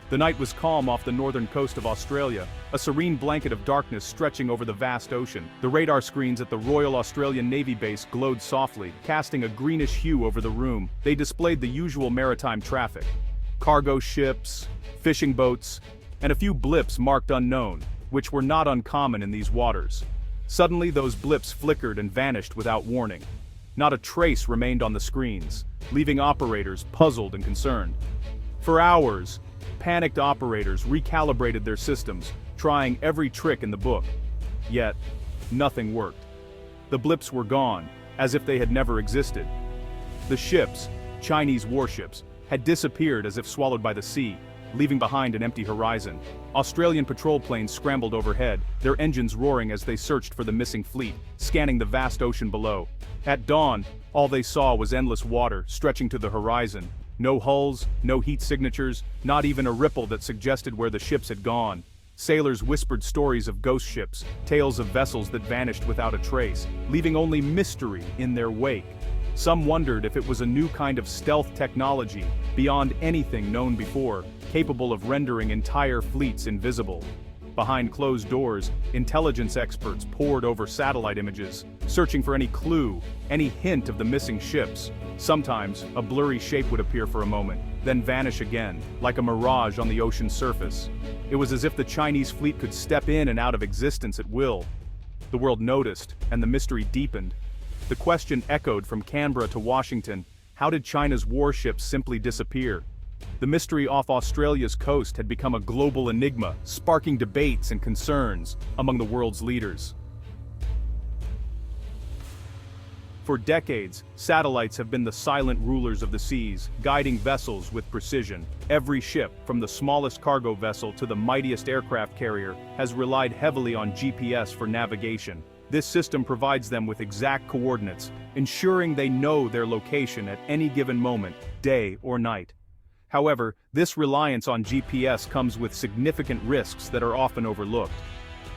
The night was calm off the northern coast of Australia, a serene blanket of darkness stretching over the vast ocean. The radar screens at the Royal Australian Navy base glowed softly, casting a greenish hue over the room. They displayed the usual maritime traffic: cargo ships, fishing boats, and a few blips marked unknown, which were not uncommon in these waters. Suddenly those blips flickered and vanished without warning. Not a trace remained on the screens, leaving operators puzzled and concerned. For hours, panicked operators recalibrated their systems, trying every trick in the book. Yet, nothing worked. The blips were gone, as if they had never existed. The ships, Chinese warships, had disappeared as if swallowed by the sea, leaving behind an empty horizon. Australian patrol planes scrambled overhead, their engines roaring as they searched for the missing fleet, scanning the vast ocean below. At dawn, all they saw was endless water stretching to the horizon. No hulls, no heat signatures, not even a ripple that suggested where the ships had gone. Sailors whispered stories of ghost ships, tales of vessels that vanished without a trace, leaving only mystery in their wake. Some wondered if it was a new kind of stealth technology, beyond anything known before, capable of rendering entire fleets invisible. Behind closed doors, intelligence experts pored over satellite images, searching for any clue, any hint of the missing ships. Sometimes, a blurry shape would appear for a moment, then vanish again, like a mirage on the ocean's surface. It was as if the Chinese fleet could step in and out of existence at will. The world noticed, and the mystery deepened. The question echoed from Canberra to Washington: how did China's warships simply disappear? The mystery off Australia's coast had become a global enigma, sparking debates and concerns among the world's leaders. For decades, satellites have been the silent rulers of the seas, guiding vessels with precision. Every ship, from the smallest cargo vessel to the mightiest aircraft carrier, has relied heavily on GPS for navigation. This system provides them with exact coordinates, ensuring they know their location at any given moment, day or night. However, this reliance on GPS comes with significant risks that are often overlooked.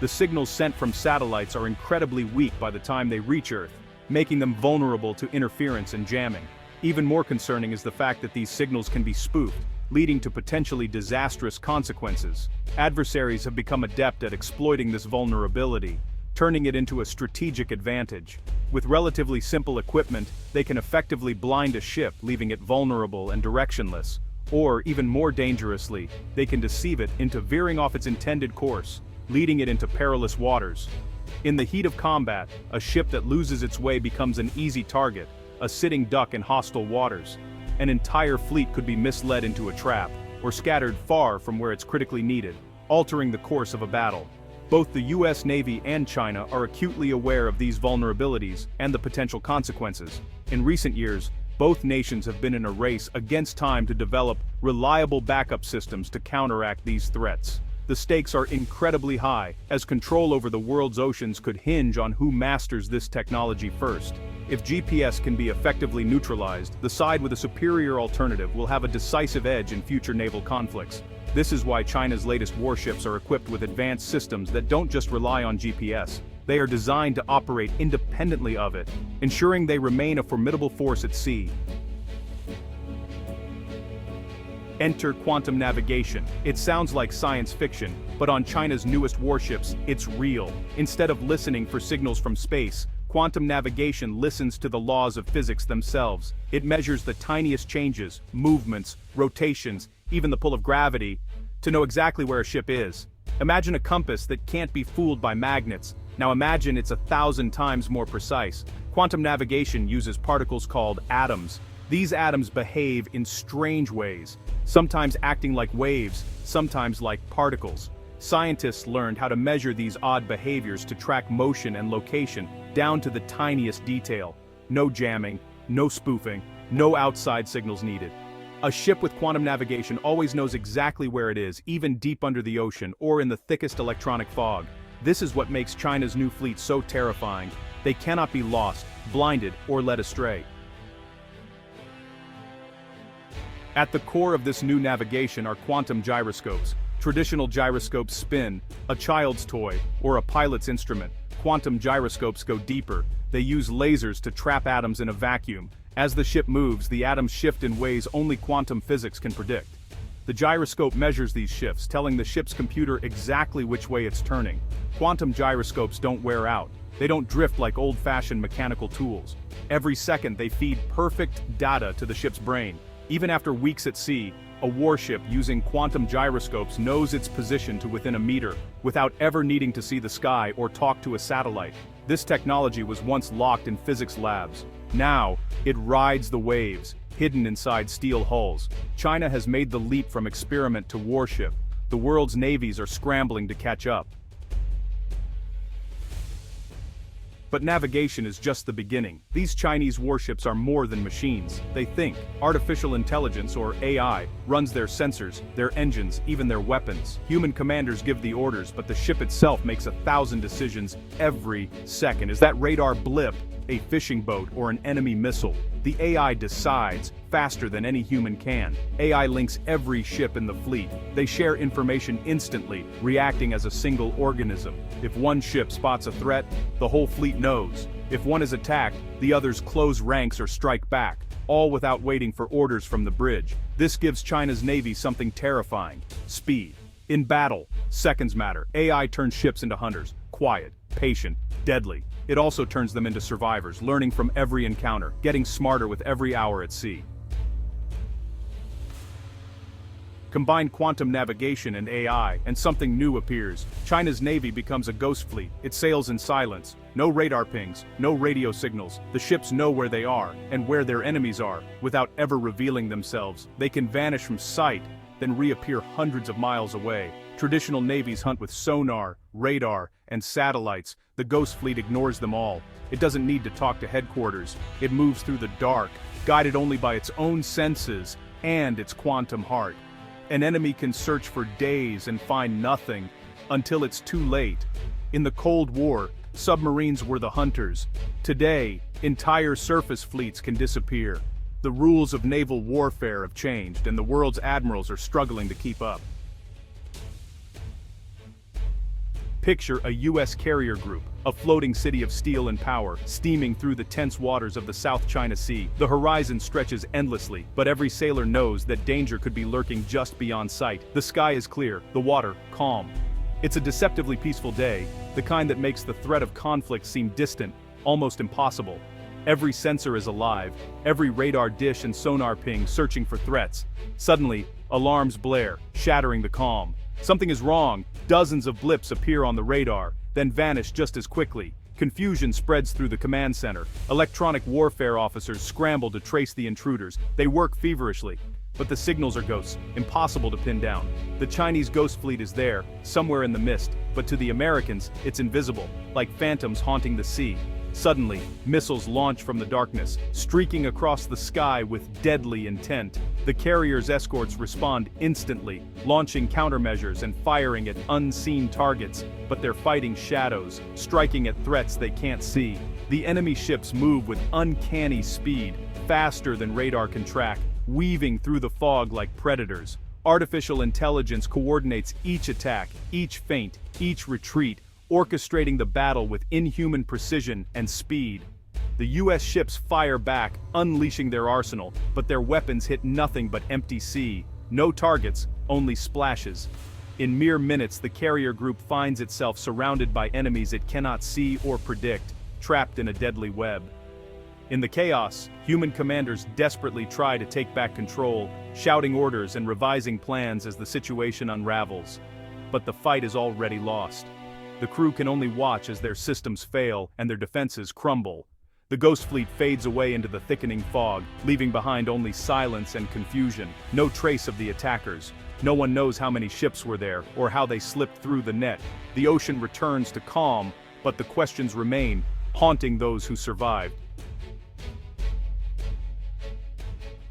The signals sent from satellites are incredibly weak by the time they reach Earth, making them vulnerable to interference and jamming. Even more concerning is the fact that these signals can be spoofed, leading to potentially disastrous consequences. Adversaries have become adept at exploiting this vulnerability, turning it into a strategic advantage. With relatively simple equipment, they can effectively blind a ship, leaving it vulnerable and directionless. Or, even more dangerously, they can deceive it into veering off its intended course, leading it into perilous waters. In the heat of combat, a ship that loses its way becomes an easy target, a sitting duck in hostile waters. An entire fleet could be misled into a trap, or scattered far from where it's critically needed, altering the course of a battle. Both the US Navy and China are acutely aware of these vulnerabilities and the potential consequences. In recent years, both nations have been in a race against time to develop reliable backup systems to counteract these threats. The stakes are incredibly high, as control over the world's oceans could hinge on who masters this technology first. If GPS can be effectively neutralized, the side with a superior alternative will have a decisive edge in future naval conflicts. This is why China's latest warships are equipped with advanced systems that don't just rely on GPS. They are designed to operate independently of it, ensuring they remain a formidable force at sea. Enter quantum navigation. It sounds like science fiction, but on China's newest warships, it's real. Instead of listening for signals from space, quantum navigation listens to the laws of physics themselves. It measures the tiniest changes, movements, rotations, even the pull of gravity, to know exactly where a ship is. Imagine a compass that can't be fooled by magnets. Now imagine it's 1,000 times more precise. Quantum navigation uses particles called atoms. These atoms behave in strange ways, sometimes acting like waves, sometimes like particles. Scientists learned how to measure these odd behaviors to track motion and location down to the tiniest detail. No jamming, no spoofing, no outside signals needed. A ship with quantum navigation always knows exactly where it is, even deep under the ocean or in the thickest electronic fog. This is what makes China's new fleet so terrifying. They cannot be lost, blinded, or led astray. At the core of this new navigation are quantum gyroscopes. Traditional gyroscopes spin, a child's toy, or a pilot's instrument. Quantum gyroscopes go deeper. They use lasers to trap atoms in a vacuum. As the ship moves, the atoms shift in ways only quantum physics can predict. The The gyroscope measures these shifts, telling the ship's computer exactly which way it's turning. Quantum gyroscopes don't wear out. They don't drift like old-fashioned mechanical tools. Every second they feed perfect data to the ship's brain. Even after weeks at sea, a warship using quantum gyroscopes knows its position to within a meter, without ever needing to see the sky or talk to a satellite. This technology was once locked in physics labs. Now, it rides the waves, hidden inside steel hulls. China has made the leap from experiment to warship. The world's navies are scrambling to catch up. But navigation is just the beginning. These Chinese warships are more than machines. They think. Artificial intelligence, or AI, runs their sensors, their engines, even their weapons. Human commanders give the orders, but the ship itself makes 1,000 decisions every second. Is that radar blip a fishing boat or an enemy missile? The AI decides, faster than any human can. AI links every ship in the fleet. They share information instantly, reacting as a single organism. If one ship spots a threat, the whole fleet knows. If one is attacked, the others close ranks or strike back, all without waiting for orders from the bridge. This gives China's Navy something terrifying: speed. In battle, seconds matter. AI turns ships into hunters, quiet, patient, deadly. It also turns them into survivors, learning from every encounter, getting smarter with every hour at sea. Combine quantum navigation and AI, and something new appears. China's Navy becomes a ghost fleet. It sails in silence. No radar pings, no radio signals. The ships know where they are, and where their enemies are, without ever revealing themselves. They can vanish from sight, then reappear hundreds of miles away. Traditional navies hunt with sonar, radar, and satellites. The ghost fleet ignores them all. It doesn't need to talk to headquarters. It moves through the dark, guided only by its own senses and its quantum heart. An enemy can search for days and find nothing, until it's too late. In the Cold War, submarines were the hunters. Today, entire surface fleets can disappear. The rules of naval warfare have changed, and the world's admirals are struggling to keep up. Picture a U.S. carrier group, a floating city of steel and power, steaming through the tense waters of the South China Sea. The horizon stretches endlessly, but every sailor knows that danger could be lurking just beyond sight. The sky is clear, the water calm. It's a deceptively peaceful day, the kind that makes the threat of conflict seem distant, almost impossible. Every sensor is alive, every radar dish and sonar ping searching for threats. Suddenly, alarms blare, shattering the calm. Something is wrong. Dozens of blips appear on the radar, then vanish just as quickly. Confusion spreads through the command center. Electronic warfare officers scramble to trace the intruders. They work feverishly, but the signals are ghosts, impossible to pin down. The Chinese ghost fleet is there, somewhere in the mist, but to the Americans, it's invisible, like phantoms haunting the sea. Suddenly, missiles launch from the darkness, streaking across the sky with deadly intent. The carrier's escorts respond instantly, launching countermeasures and firing at unseen targets, but they're fighting shadows, striking at threats they can't see. The enemy ships move with uncanny speed, faster than radar can track, weaving through the fog like predators. Artificial intelligence coordinates each attack, each feint, each retreat, orchestrating the battle with inhuman precision and speed. The U.S. ships fire back, unleashing their arsenal, but their weapons hit nothing but empty sea. No targets, only splashes. In mere minutes, the carrier group finds itself surrounded by enemies it cannot see or predict, trapped in a deadly web. In the chaos, human commanders desperately try to take back control, shouting orders and revising plans as the situation unravels. But the fight is already lost. The crew can only watch as their systems fail and their defenses crumble. The ghost fleet fades away into the thickening fog, leaving behind only silence and confusion. No trace of the attackers. No one knows how many ships were there or how they slipped through the net. The ocean returns to calm, but the questions remain, haunting those who survived.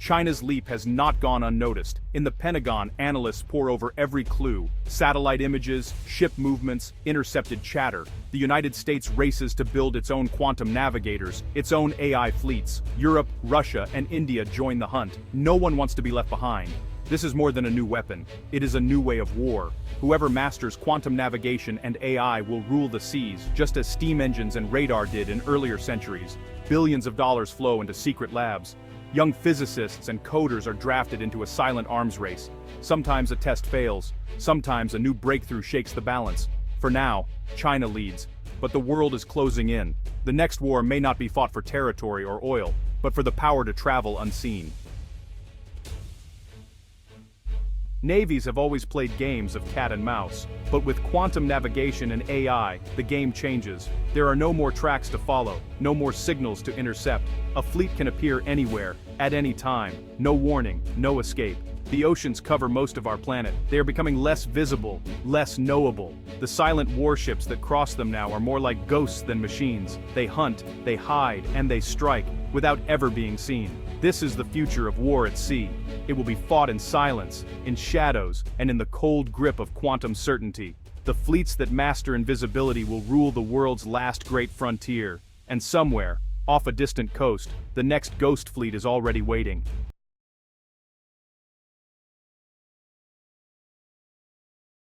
China's leap has not gone unnoticed. In the Pentagon, analysts pore over every clue: satellite images, ship movements, intercepted chatter. The United States races to build its own quantum navigators, its own AI fleets. Europe, Russia, and India join the hunt. No one wants to be left behind. This is more than a new weapon. It is a new way of war. Whoever masters quantum navigation and AI will rule the seas, just as steam engines and radar did in earlier centuries. Billions of dollars flow into secret labs. Young physicists and coders are drafted into a silent arms race. Sometimes a test fails, sometimes a new breakthrough shakes the balance. For now, China leads, but the world is closing in. The next war may not be fought for territory or oil, but for the power to travel unseen. Navies have always played games of cat and mouse, but with quantum navigation and AI, the game changes. There are no more tracks to follow, no more signals to intercept. A fleet can appear anywhere, at any time, no warning, no escape. The oceans cover most of our planet. They are becoming less visible, less knowable. The silent warships that cross them now are more like ghosts than machines. They hunt, they hide, and they strike, without ever being seen. This is the future of war at sea. It will be fought in silence, in shadows, and in the cold grip of quantum certainty. The fleets that master invisibility will rule the world's last great frontier. And somewhere, off a distant coast, the next ghost fleet is already waiting.